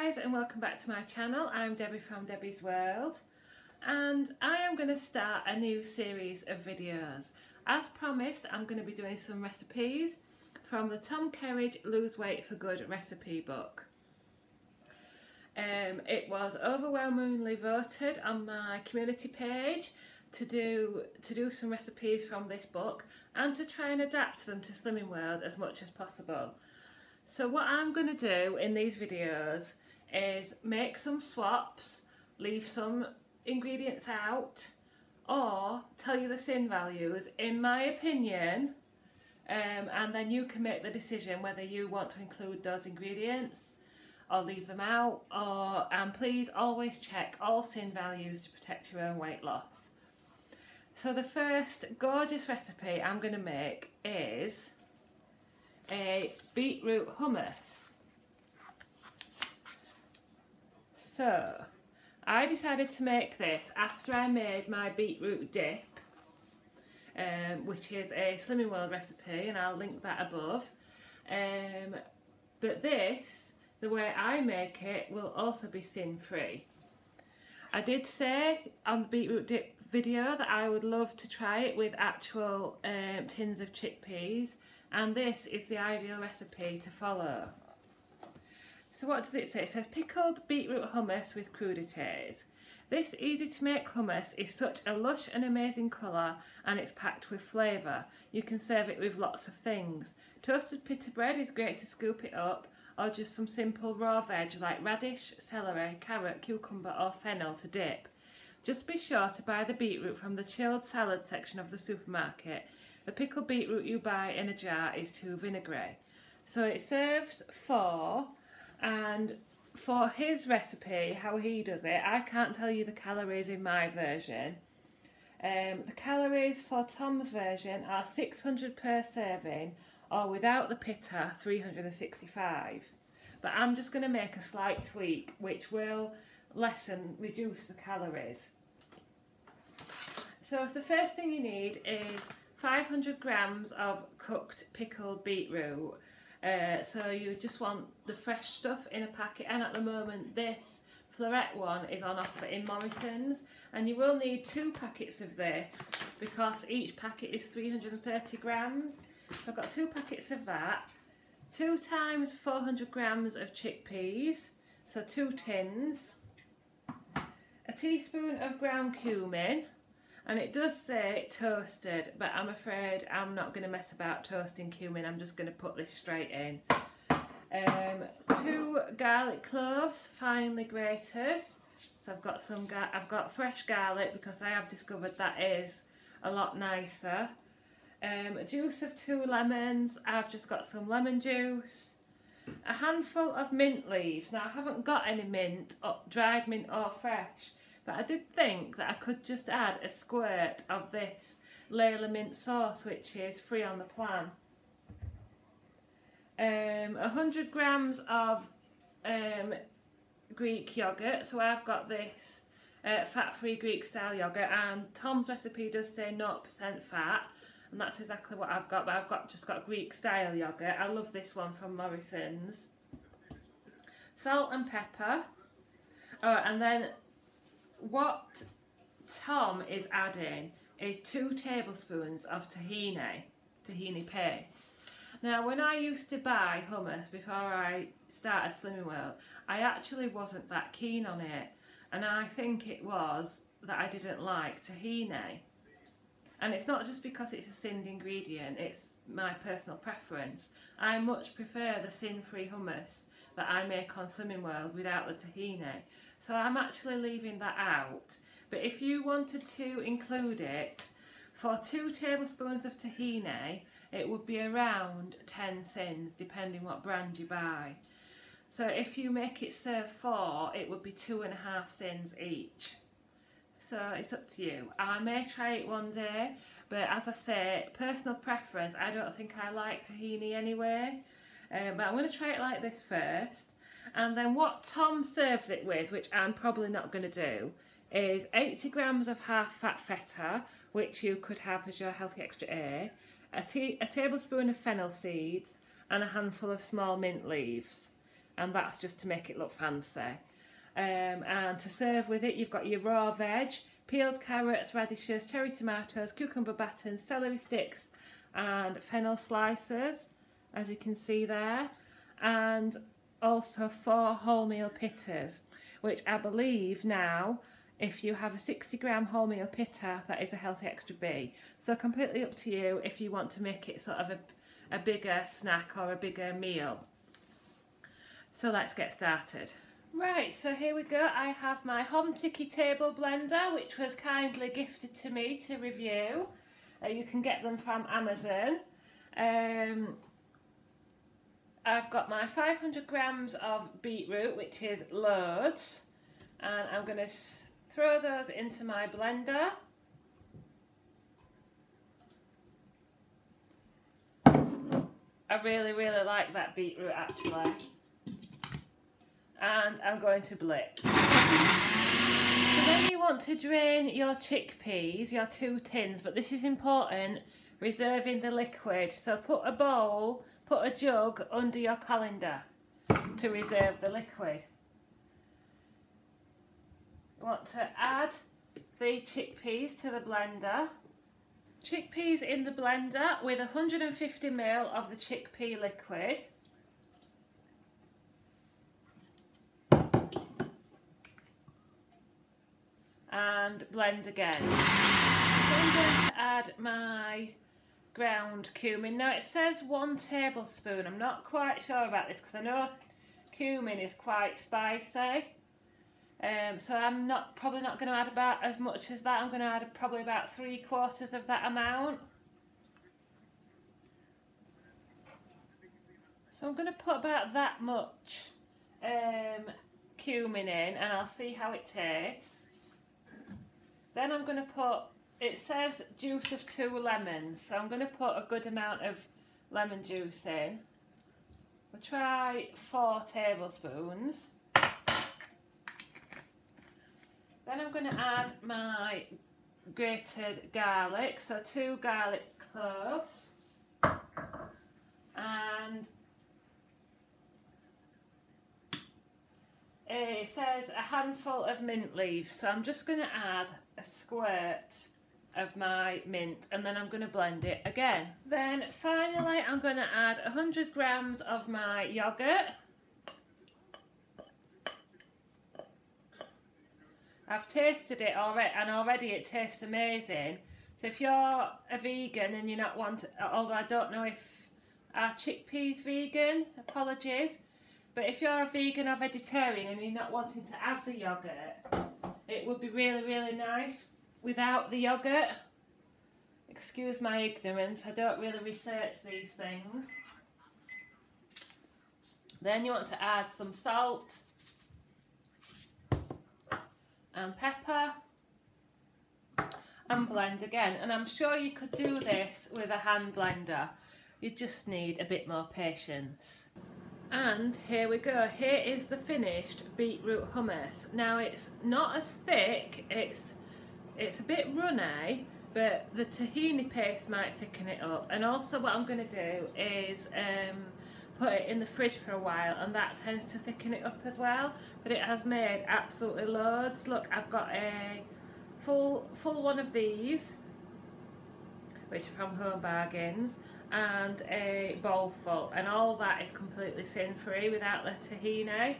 guys, and welcome back to my channel. I'm Debbie from Debbie's World, and I am going to start a new series of videos. As promised, I'm going to be doing some recipes from the Tom Kerridge Lose Weight for Good recipe book. It was overwhelmingly voted on my community page to do some recipes from this book and to try and adapt them to Slimming World as much as possible. So what I'm going to do in these videos is make some swaps, leave some ingredients out, or tell you the sin values in my opinion, and then you can make the decision whether you want to include those ingredients or leave them out, and please always check all sin values to protect your own weight loss. So the first gorgeous recipe I'm going to make is a beetroot hummus. So I decided to make this after I made my beetroot dip, which is a Slimming World recipe, and I'll link that above. But this, the way I make it, will also be sin free. I did say on the beetroot dip video that I would love to try it with actual tins of chickpeas, and this is the ideal recipe to follow. So what does it say? It says pickled beetroot hummus with crudités. This easy to make hummus is such a lush and amazing colour, and it's packed with flavour. You can serve it with lots of things. Toasted pita bread is great to scoop it up, or just some simple raw veg like radish, celery, carrot, cucumber or fennel to dip. Just be sure to buy the beetroot from the chilled salad section of the supermarket. The pickled beetroot you buy in a jar is too vinegary. So it serves 4, and for his recipe, how he does it, I can't tell you the calories in my version. The calories for Tom's version are 600 per serving, or without the pita, 365. But I'm just going to make a slight tweak which will reduce the calories. So the first thing you need is 500 grams of cooked pickled beetroot. So you just want the fresh stuff in a packet, and at the moment this floret one is on offer in Morrison's, and you will need 2 packets of this because each packet is 330 grams. So I've got 2 packets of that, 2 times 400 grams of chickpeas, so 2 tins, a teaspoon of ground cumin, and it does say toasted, but I'm afraid I'm not going to mess about toasting cumin. I'm just going to put this straight in. 2 garlic cloves, finely grated. So I've got fresh garlic because I have discovered that is a lot nicer. A juice of 2 lemons. I've just got some lemon juice. A handful of mint leaves. Now I haven't got any mint, or dried mint or fresh, but I did think that I could just add a squirt of this Layla mint sauce, which is free on the plan. 100 grams of Greek yoghurt. So I've got this fat-free Greek style yoghurt, and Tom's recipe does say 0% fat, and that's exactly what I've got, but I've just got Greek style yoghurt. I love this one from Morrison's. Salt and pepper. Oh, and then what Tom is adding is 2 tablespoons of tahini paste. Now when I used to buy hummus before I started Slimming World, I actually wasn't that keen on it, and I think it was that I didn't like tahini. And it's not just because it's a sinned ingredient, it's my personal preference. I much prefer the sin-free hummus that I make on Slimming World without the tahini. So I'm actually leaving that out. But if you wanted to include it, for 2 tablespoons of tahini, it would be around 10 sins, depending what brand you buy. So if you make it serve 4, it would be 2.5 sins each. So it's up to you. I may try it one day, but as I say, personal preference, I don't think I like tahini anyway. But I'm going to try it like this first. And then what Tom serves it with, which I'm probably not going to do, is 80 grams of half-fat feta, which you could have as your healthy extra A, a tablespoon of fennel seeds, and a handful of small mint leaves. and that's just to make it look fancy. And to serve with it, you've got your raw veg, peeled carrots, radishes, cherry tomatoes, cucumber battens, celery sticks and fennel slices, as you can see there, and also 4 wholemeal pitters, which I believe now, if you have a 60-gram wholemeal pitta, that is a healthy extra B. So completely up to you if you want to make it sort of a bigger snack or a bigger meal. So let's get started. Right, so here we go. I have my Home Tiki Table blender, which was kindly gifted to me to review. You can get them from Amazon. I've got my 500 grams of beetroot, which is loads, and I'm going to throw those into my blender. I really like that beetroot actually. And I'm going to blitz. So then you want to drain your chickpeas, your 2 tins, but this is important, reserving the liquid. So put a bowl, put a jug under your colander to reserve the liquid. You want to add the chickpeas to the blender. Chickpeas in the blender with 150 ml of the chickpea liquid. And blend again. So I'm going to add my ground cumin. Now it says 1 tablespoon. I'm not quite sure about this because I know cumin is quite spicy. So I'm probably not going to add about as much as that. I'm going to add probably about 3/4 of that amount. So I'm going to put about that much cumin in, and I'll see how it tastes. Then I'm going to put, it says juice of 2 lemons, so I'm going to put a good amount of lemon juice in. We'll try 4 tablespoons. Then I'm going to add my grated garlic, so 2 garlic cloves. And it says a handful of mint leaves, so I'm just going to add a squirt of my mint, and then I'm going to blend it again. Then finally I'm going to add 100 grams of my yoghurt. I've tasted it already, and already it tastes amazing. So if you're a vegan and you're not although I don't know if our chickpeas vegan, apologies, but if you're a vegan or vegetarian and you're not wanting to add the yoghurt, it would be really nice without the yoghurt. Excuse my ignorance, I don't really research these things. Then you want to add some salt and pepper and blend again. And I'm sure you could do this with a hand blender. You just need a bit more patience. And here we go. Here is the finished beetroot hummus. Now it's not as thick, it's a bit runny, but the tahini paste might thicken it up. And also what I'm going to do is put it in the fridge for a while, and that tends to thicken it up as well. But it has made absolutely loads. Look, I've got a full one of these, which are from Home Bargains, and a bowl full, and all that is completely sin free without the tahini.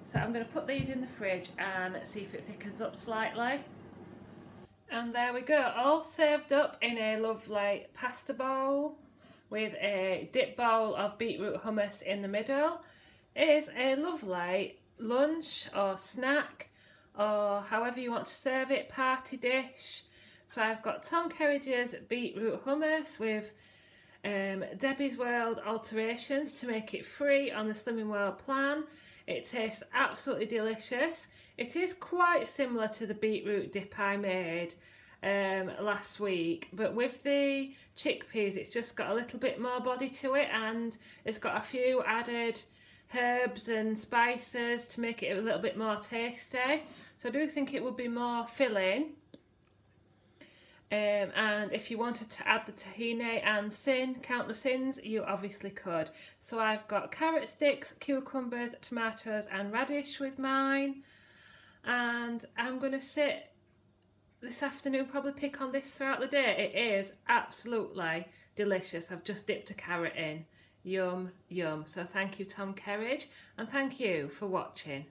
So I'm going to put these in the fridge and see if it thickens up slightly. And there we go, all served up in a lovely pasta bowl with a dip bowl of beetroot hummus in the middle. It is a lovely lunch or snack, or however you want to serve it, party dish. So I've got Tom Kerridge's beetroot hummus with Debbie's World alterations to make it free on the Slimming World plan. It tastes absolutely delicious. It is quite similar to the beetroot dip I made last week, but with the chickpeas it's just got a little bit more body to it, and it's got a few added herbs and spices to make it a little bit more tasty. So I do think it would be more filling. And if you wanted to add the tahini and count the sins, you obviously could. So I've got carrot sticks, cucumbers, tomatoes and radish with mine. And I'm going to sit this afternoon, probably pick on this throughout the day. It is absolutely delicious. I've just dipped a carrot in. Yum, yum. So thank you, Tom Kerridge, and thank you for watching.